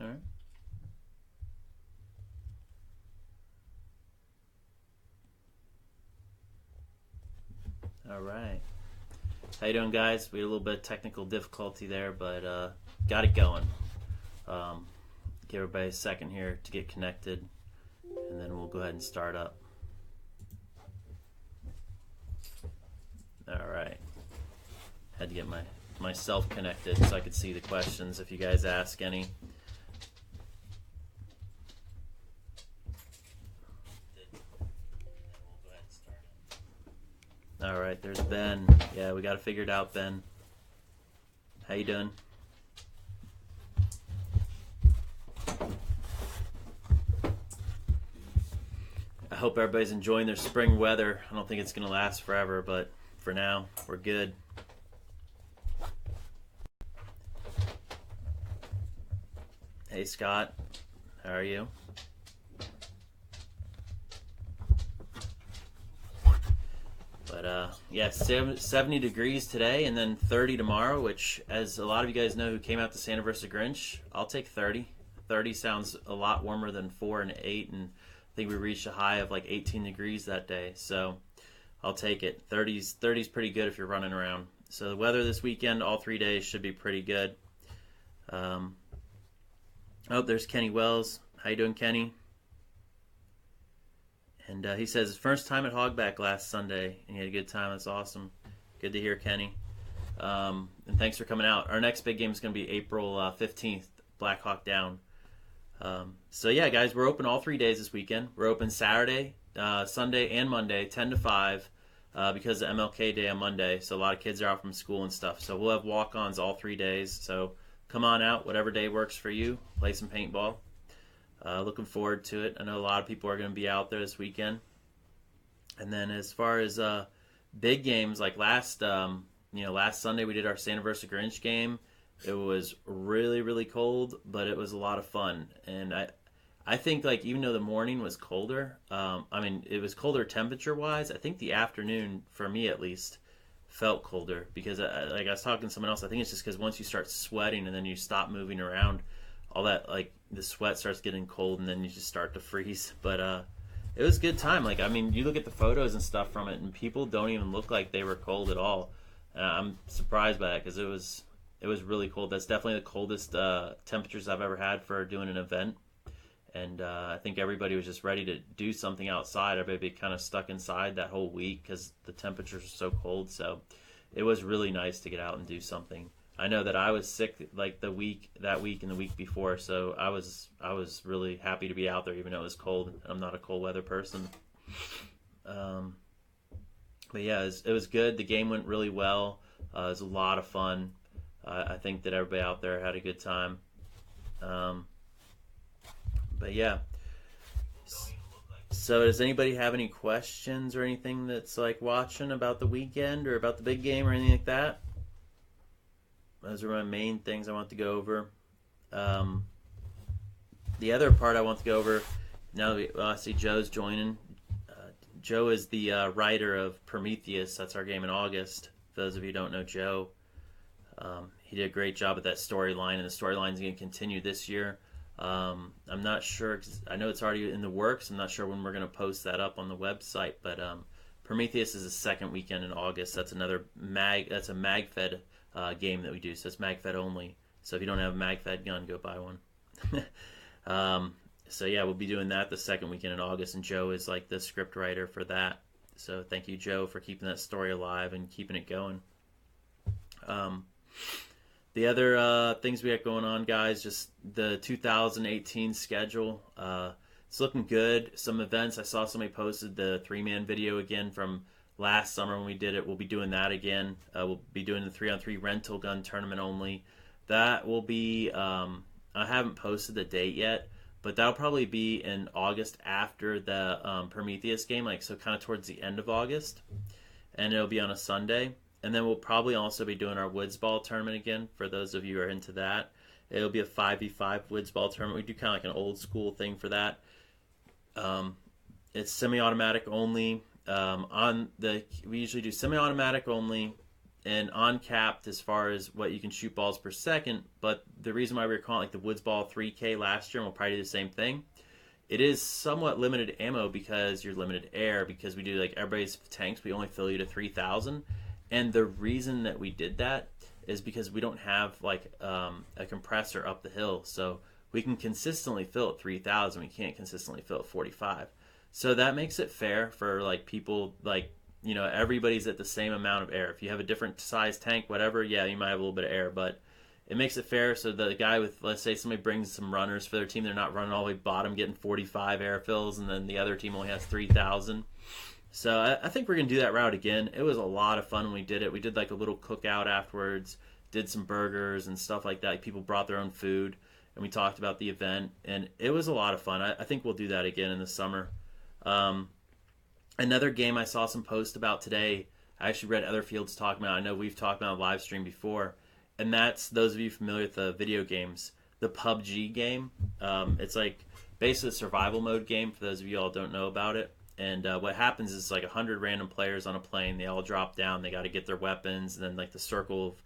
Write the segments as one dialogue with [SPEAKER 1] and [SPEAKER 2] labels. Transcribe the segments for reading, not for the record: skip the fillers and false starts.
[SPEAKER 1] All right. All right. How you doing, guys? We had a little bit of technical difficulty there, but got it going. Um, Give everybody a second here to get connected, and then we'll go ahead and start up. All right. Had to get myself connected so I could see the questions if you guys ask any. All right, there's Ben. Yeah, we got to figure it out, Ben. How you doing? I hope everybody's enjoying their spring weather. I don't think it's going to last forever, but for now, we're good. Hey, Scott. How are you? But yeah, 70 degrees today and then 30 tomorrow, which, as a lot of you guys know who came out to Santa vs. Grinch, I'll take 30. 30 sounds a lot warmer than 4 and 8, and I think we reached a high of like 18 degrees that day, so I'll take it. 30's pretty good if you're running around. So the weather this weekend, all 3 days, should be pretty good. Oh, there's Kenny Wells. How you doing, Kenny? And he says his first time at Hogback last Sunday, and he had a good time. That's awesome. Good to hear, Kenny. And thanks for coming out. Our next big game is going to be April 15th, Black Hawk Down. So yeah, guys, we're open all 3 days this weekend. We're open Saturday, Sunday, and Monday, 10 to 5, because of MLK Day on Monday. So a lot of kids are out from school and stuff. So we'll have walk-ons all 3 days. So come on out, whatever day works for you. Play some paintball. Looking forward to it. I know a lot of people are going to be out there this weekend. And then as far as big games, like last Sunday we did our Santa vs. Grinch game. It was really, really cold, but it was a lot of fun. And I think, like, even though the morning was colder, it was colder temperature-wise, I think the afternoon, for me at least, felt colder. Because, I was talking to someone else, I think it's just because once you start sweating and then you stop moving around, all that, like, the sweat starts getting cold and then you just start to freeze. But it was a good time. Like, I mean, you look at the photos and stuff from it, and people don't even look like they were cold at all. I'm surprised by that because it was really cold. That's definitely the coldest temperatures I've ever had for doing an event. And I think everybody was just ready to do something outside. Everybody kind of stuck inside that whole week because the temperatures were so cold. So it was really nice to get out and do something. I know that I was sick like that week and the week before, so I was really happy to be out there even though it was cold. I'm not a cold weather person. But yeah, it was good. The game went really well. It was a lot of fun. I think that everybody out there had a good time. But yeah. So does anybody have any questions or anything that's like watching about the weekend or about the big game or anything like that? Those are my main things I want to go over. The other part I want to go over, now I see Joe's joining. Joe is the writer of Prometheus. That's our game in August. For those of you who don't know Joe, he did a great job at that storyline, and the storyline's going to continue this year. I'm not sure, 'cause I know it's already in the works. I'm not sure when we're going to post that up on the website, but Prometheus is the second weekend in August. That's another MagFed game that we do, so it's MagFed only. So if you don't have a MagFed gun, go buy one. So yeah, we'll be doing that the second weekend in August, and Joe is like the script writer for that. So thank you, Joe, for keeping that story alive and keeping it going. The other things we got going on, guys, just the 2018 schedule. It's looking good. Some events, I saw somebody posted the 3-man video again from last summer when we did it. We'll be doing that again. We'll be doing the 3-on-3 rental gun tournament only. That will be, I haven't posted the date yet, but that'll probably be in August after the Prometheus game, like so kind of towards the end of August. And it'll be on a Sunday. And then we'll probably also be doing our Woods Ball tournament again, for those of you who are into that. It'll be a 5v5 Woods Ball tournament. We do kind of like an old school thing for that. It's semi-automatic only. We usually do semi-automatic only, and uncapped as far as what you can shoot balls per second. But the reason why we were calling it like the Woods Ball 3K last year, and we'll probably do the same thing, it is somewhat limited ammo because you're limited air, because we do like everybody's tanks, we only fill you to 3,000. And the reason that we did that is because we don't have like a compressor up the hill. So we can consistently fill at 3,000. We can't consistently fill at 45. So that makes it fair for like people, like, you know, everybody's at the same amount of air. If you have a different size tank, whatever, yeah, you might have a little bit of air, but it makes it fair. So the guy with, let's say somebody brings some runners for their team, they're not running all the way bottom getting 45 air fills, and then the other team only has 3,000. So I think we're going to do that route again. It was a lot of fun when we did it. We did like a little cookout afterwards, did some burgers and stuff like that. People brought their own food, and we talked about the event, and it was a lot of fun. I think we'll do that again in the summer. Another game I saw some posts about today, I actually read other fields talking about, I know we've talked about on live stream before, and that's, those of you familiar with the video games, the PUBG game. It's like basically a survival mode game for those of you all don't know about it. And what happens is like 100 random players on a plane. They all drop down. They got to get their weapons, and then like the circle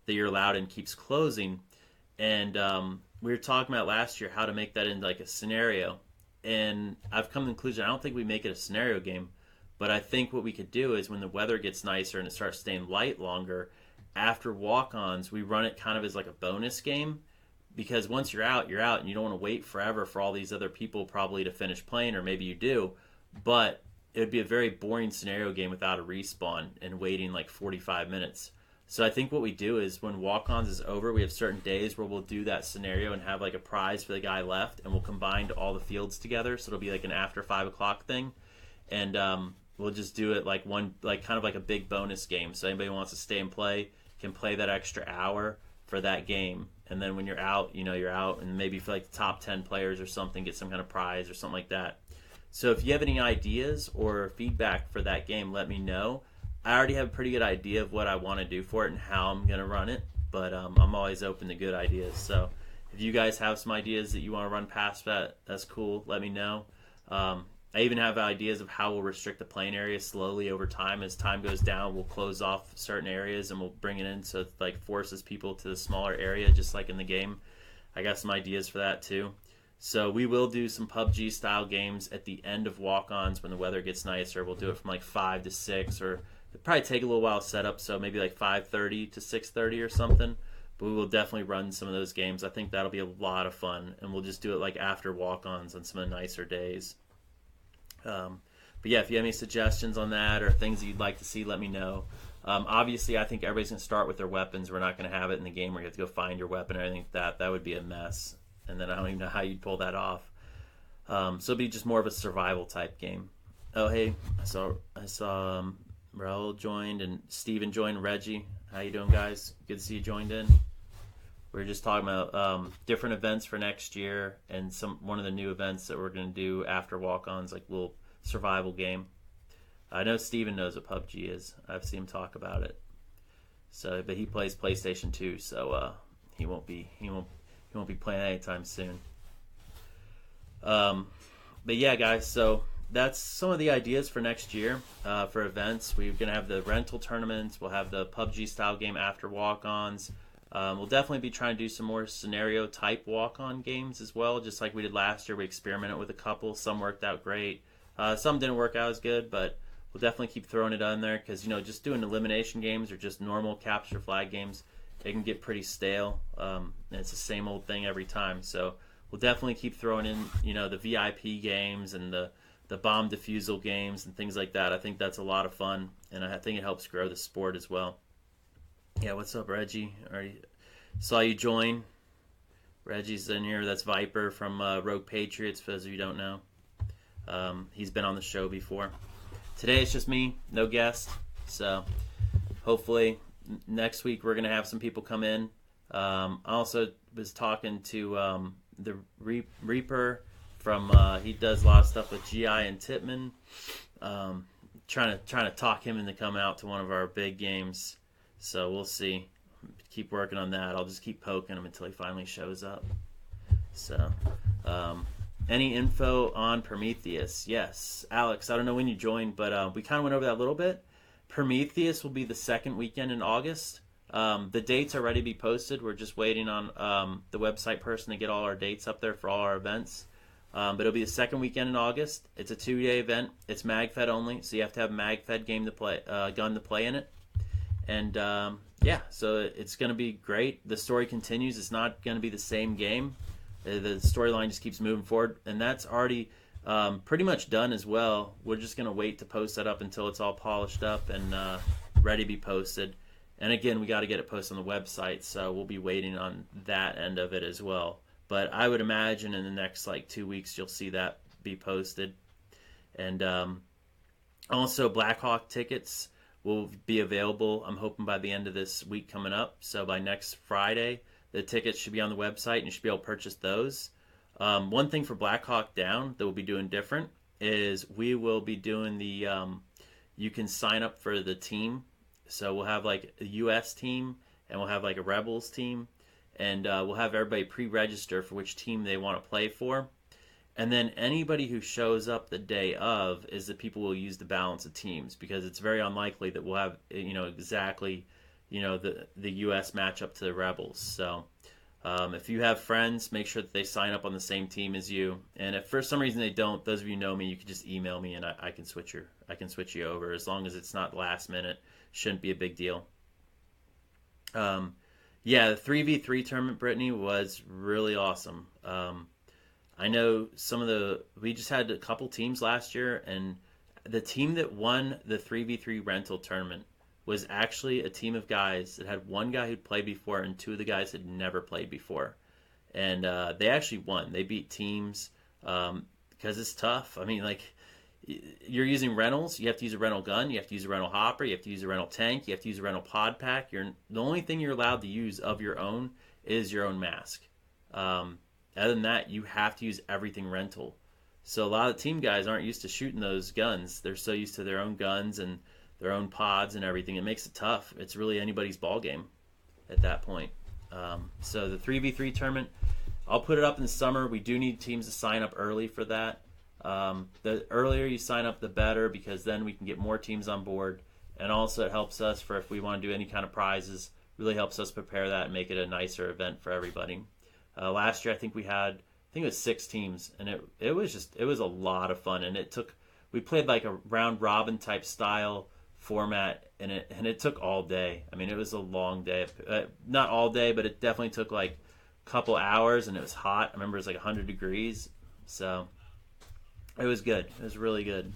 [SPEAKER 1] that you're allowed in keeps closing. And we were talking about last year how to make that into like a scenario. And I've come to the conclusion, I don't think we make it a scenario game, but I think what we could do is when the weather gets nicer and it starts staying light longer, after walk-ons, we run it kind of as like a bonus game. Because once you're out, and you don't want to wait forever for all these other people probably to finish playing, or maybe you do. But it would be a very boring scenario game without a respawn and waiting like 45 minutes. So I think what we do is when walk-ons is over, we have certain days where we'll do that scenario and have like a prize for the guy left, and we'll combine all the fields together. So it'll be like an after 5 o'clock thing. And we'll just do it like one, like kind of like a big bonus game. So anybody who wants to stay and play can play that extra hour for that game. And then when you're out, you know, you're out, and maybe for like the top 10 players or something, get some kind of prize or something like that. So if you have any ideas or feedback for that game, let me know. I already have a pretty good idea of what I want to do for it and how I'm going to run it, but I'm always open to good ideas. So if you guys have some ideas that you want to run past that, that's cool. Let me know. I even have ideas of how we'll restrict the playing area slowly over time. As time goes down, we'll close off certain areas and we'll bring it in so it like forces people to the smaller area, just like in the game. I got some ideas for that too. So we will do some PUBG style games at the end of walk-ons when the weather gets nicer. We'll do it from like 5 to 6, or it'll probably take a little while to set up, so maybe like 5:30 to 6:30 or something. But we will definitely run some of those games. I think that'll be a lot of fun, and we'll just do it like after walk-ons on some of the nicer days. But yeah, if you have any suggestions on that or things that you'd like to see, let me know. Obviously, I think everybody's going to start with their weapons. We're not going to have it in the game where you have to go find your weapon or anything like that. That would be a mess. And then I don't even know how you'd pull that off. So it'll be just more of a survival type game. Oh, hey, I saw Raul joined and Steven joined, Reggie. How you doing, guys? Good to see you joined in. We were just talking about different events for next year, and one of the new events that we're going to do after walk-ons, like a little survival game. I know Steven knows what PUBG is. I've seen him talk about it. So, but he plays PlayStation 2, so he won't be playing anytime soon. But yeah, guys, so that's some of the ideas for next year for events. We're going to have the rental tournaments. We'll have the PUBG style game after walk-ons. We'll definitely be trying to do some more scenario type walk-on games as well, just like we did last year. We experimented with a couple. Some worked out great. Some didn't work out as good, but we'll definitely keep throwing it on there because, you know, just doing elimination games or just normal capture flag games, it can get pretty stale, and it's the same old thing every time. So we'll definitely keep throwing in, you know, the VIP games and the bomb defusal games and things like that. I think that's a lot of fun, and I think it helps grow the sport as well. Yeah, what's up, Reggie? Saw you join. Reggie's in here. That's Viper from Rogue Patriots, for those of you who don't know. He's been on the show before. Today it's just me, no guest. So hopefully next week we're going to have some people come in. I also was talking to the Reaper from, he does a lot of stuff with GI and Titman. Trying to talk him into coming out to one of our big games. So we'll see. Keep working on that. I'll just keep poking him until he finally shows up. So, any info on Prometheus? Yes. Alex, I don't know when you joined, but we kind of went over that a little bit. Prometheus will be the second weekend in August. The dates are ready to be posted. We're just waiting on the website person to get all our dates up there for all our events. But it'll be the second weekend in August. It's a 2-day event. It's MagFed only, so you have to have a MagFed game to play, gun to play in it. And yeah, so it's going to be great. The story continues. It's not going to be the same game. The storyline just keeps moving forward, and that's already pretty much done as well. We're just going to wait to post that up until it's all polished up and ready to be posted. And again, we got to get it posted on the website, so we'll be waiting on that end of it as well. But I would imagine in the next 2 weeks you'll see that be posted. And also Blackhawk tickets will be available, I'm hoping, by the end of this week coming up. So by next Friday, the tickets should be on the website and you should be able to purchase those. One thing for Blackhawk Down that we'll be doing different is we will be doing the, you can sign up for the team. So we'll have a U.S. team and we'll have a Rebels team. And we'll have everybody pre-register for which team they want to play for. And then anybody who shows up the day of is the people who will use the balance of teams, because it's very unlikely that we'll have exactly the U.S. matchup to the Rebels. So if you have friends, make sure that they sign up on the same team as you. And if for some reason they don't, those of you who know me, you can just email me and I can switch you over, as long as it's not last minute. Shouldn't be a big deal. Yeah, the 3v3 tournament, Brittany, was really awesome. I know we just had a couple teams last year, and the team that won the 3v3 rental tournament was actually a team of guys that had one guy who'd played before and two of the guys had never played before. And they actually won. They beat teams because it's tough. I mean, you're using rentals. You have to use a rental gun. You have to use a rental hopper. You have to use a rental tank. You have to use a rental pod pack. The only thing you're allowed to use of your own is your own mask. Other than that, you have to use everything rental. So a lot of team guys aren't used to shooting those guns. They're so used to their own guns and their own pods and everything. It makes it tough. It's really anybody's ball game at that point. So the 3v3 tournament, I'll put it up in the summer. We do need teams to sign up early for that. The earlier you sign up, the better, because then we can get more teams on board. And also it helps us for if we want to do any kind of prizes, really helps us prepare that and make it a nicer event for everybody. Last year, I think it was 6 teams, and it was a lot of fun. And we played like a round robin type style format, and it took all day. I mean, it was a long day. Not all day, but it definitely took a couple hours, and it was hot. I remember it was 100 degrees. So it was good. It was really good.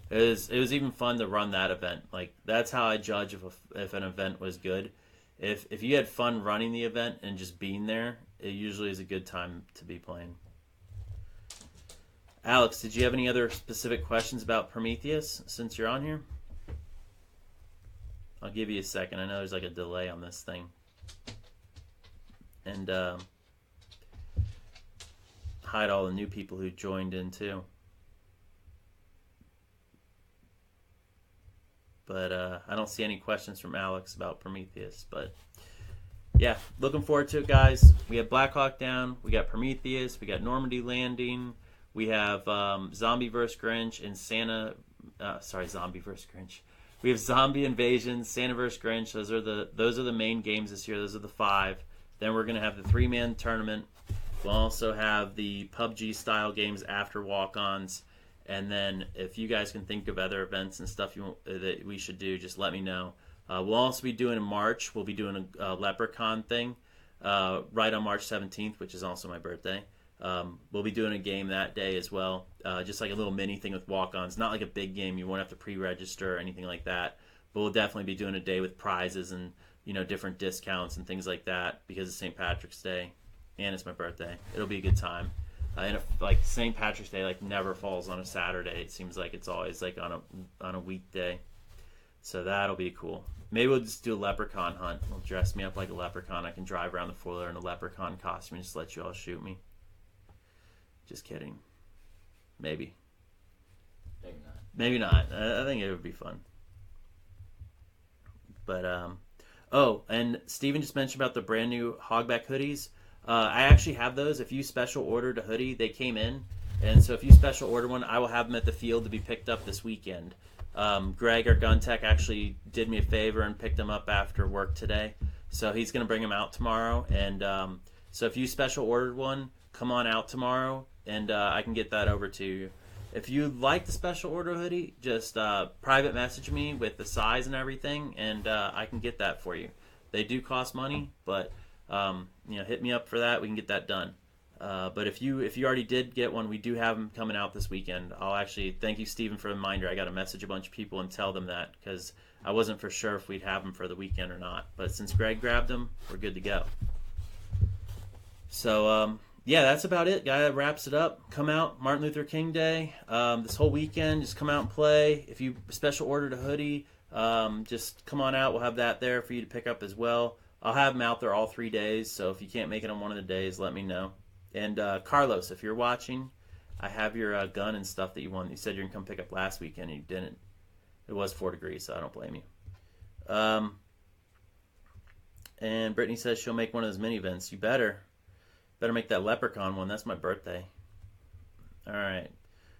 [SPEAKER 1] It was even fun to run that event. That's how I judge if an event was good. If you had fun running the event and just being there, it usually is a good time to be playing. Alex, did you have any other specific questions about Prometheus since you're on here? I'll give you a second. I know there's a delay on this thing. And hide all the new people who joined in too. But I don't see any questions from Alex about Prometheus. But yeah, looking forward to it, guys. We have Blackhawk Down. We got Prometheus. We got Normandy Landing. We have Zombie vs. Grinch and Zombie vs. Grinch. We have Zombie Invasion, Santa vs. Grinch. Those are the main games this year. Those are the 5. Then we're going to have the 3-man tournament. We'll also have the PUBG style games after walk-ons. And then if you guys can think of other events and stuff that we should do, just let me know. We'll also be doing in March. We'll be doing a Leprechaun thing right on March 17th, which is also my birthday. We'll be doing a game that day as well, just a little mini thing with walk-ons. Not a big game. You won't have to pre-register or anything like that. But we'll definitely be doing a day with prizes and different discounts and things like that because it's St. Patrick's Day and it's my birthday. It'll be a good time. And St. Patrick's Day never falls on a Saturday. It seems like it's always on a weekday. So that'll be cool. Maybe we'll just do a leprechaun hunt. We'll dress me up like a leprechaun. I can drive around the floor in a leprechaun costume and just let you all shoot me. Just kidding. Maybe. Maybe not. I think it would be fun. But and Steven just mentioned about the brand new Hogback hoodies. I actually have those. If you special ordered a hoodie, they came in. And so if you special order one, I will have them at the field to be picked up this weekend. Greg, our gun tech, actually did me a favor and picked them up after work today. So he's going to bring them out tomorrow. And so if you special ordered one, come on out tomorrow, and I can get that over to you. If you like the special order hoodie, just private message me with the size and everything, and I can get that for you. They do cost money, but hit me up for that. We can get that done. But if you already did get one, we do have them coming out this weekend. I'll actually thank you, Stephen, for the reminder. I got to message a bunch of people and tell them that because I wasn't for sure if we'd have them for the weekend or not. But since Greg grabbed them, we're good to go. So that's about it. That wraps it up. Come out, Martin Luther King Day. This whole weekend, just come out and play. If you special ordered a hoodie, just come on out. We'll have that there for you to pick up as well. I'll have them out there all 3 days. So if you can't make it on one of the days, let me know. And Carlos, if you're watching, I have your gun and stuff that you wanted. You said you're going to come pick up last weekend, and you didn't. It was 4 degrees, so I don't blame you. And Brittany says she'll make one of those mini events. You better make that leprechaun one. That's my birthday. All right.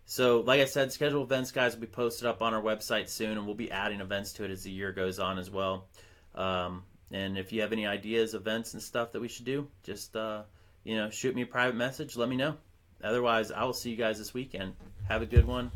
[SPEAKER 1] So, like I said, scheduled events, guys, will be posted up on our website soon, and we'll be adding events to it as the year goes on as well. And if you have any ideas, events, and stuff that we should do, just shoot me a private message. Let me know. Otherwise, I will see you guys this weekend. Have a good one.